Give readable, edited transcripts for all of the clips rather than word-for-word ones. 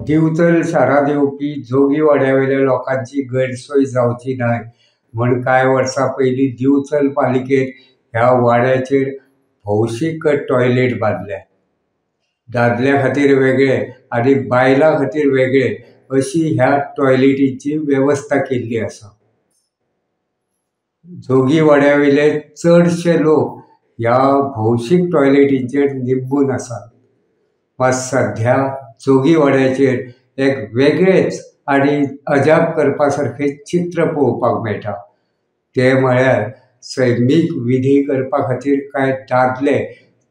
दिवचल शारांत येवपी जोगी वाड्यावयल्या लोकांची गैरसोय जावची न्हय म्हूण कांय वर्सां पयलीं दिवचल पालिकेन ह्या वाड्याचेर भौशीक टॉयलेट बांदल्या. दादल्या खातीर वेगळे आनी बायलां खातीर वेगळे अशी ह्या टॉयलेटीची वेवस्था केल्ली आसा. जोगी वाड्यावयले चडशे लोक ह्या भौशीक टॉयलेटींचेर निंबून आसात. मात सध्या जोगी वाड्याचेर एक वेगळेच आनी अजाप करपा सारकें चित्र पळोवपाक मेळटा. ते म्हळ्यार सैमीक विधी करपा खातीर कांय दादले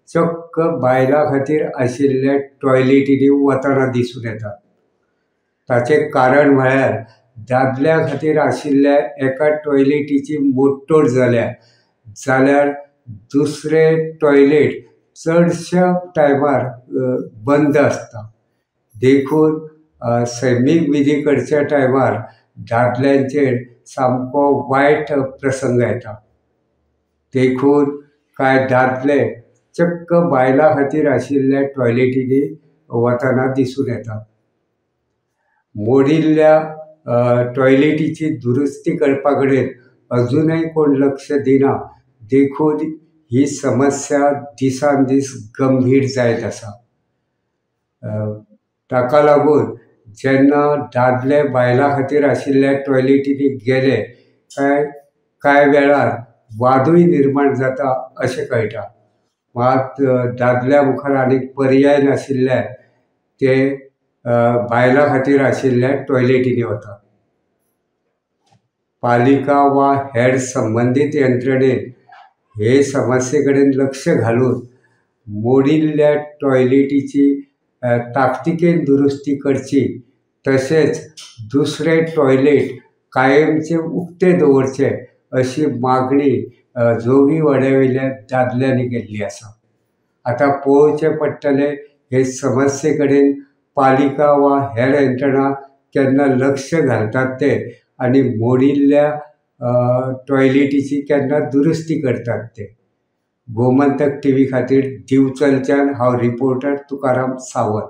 चक्क बायलां खातीर आशिल्ल्या टॉयलेटींनी वतना दिसून येतात. ताचें कारण म्हळ्यार दादल्या खातीर आशिल्ल्या एका टॉयलेटीची मोडतोड जाल्यार दुसरें टॉयलेट चडशा टायमार बंद आसता. देखून सैमीक विधी करच्या टायमार दादल्यांचेर सामको वायट प्रसंग येता. देखून कांय दादले चक्क बायलां खातीर आशिल्ल्या टॉयलेटींनी वतना दिसून येतात. मोडिल्ल्या टॉयलेटीची दुरुस्ती करपा कडेन अजूनय कोण लक्ष दिना. देखून ही समस्या दिसान दीस गंभीर जायत आसा. ताका लागून जेन्ना दादले बायलां खातीर आशिल्ल्या टॉयलेटींनी गेले कांय वेळार वादूय निर्माण जाता अशें कळटा. मात दादल्या मुखार आनीक पर्याय नाशिल्ल्यान ते बायलां खातीर आशिल्ल्या टॉयलेटींनी वतात. पालिका वा हेर संबंदीत यंत्रणेन हे समस्ये कडेन लक्ष घालून मोडिल्ल्या टॉयलेटीची ताकतिकेन दुरुस्ती करची, तशेंच दुसरें टॉयलेट कायमचें उक्तें दवरचें अशी मागणी जोगी वाड्यावयल्या दादल्यांनी केल्ली आसा. आतां पळोवचें पडटलें हे समस्ये कडेन पालिका वा हेर यंत्रणा केन्ना लक्ष घालतात ते आनी मोडिल्ल्या टॉयलेटीची केन्ना दुरुस्ती करतात ते. गोमंतक टीव्ही खातीर दिवचलच्यान हांव रिपोर्टर तुकाराम सावंत.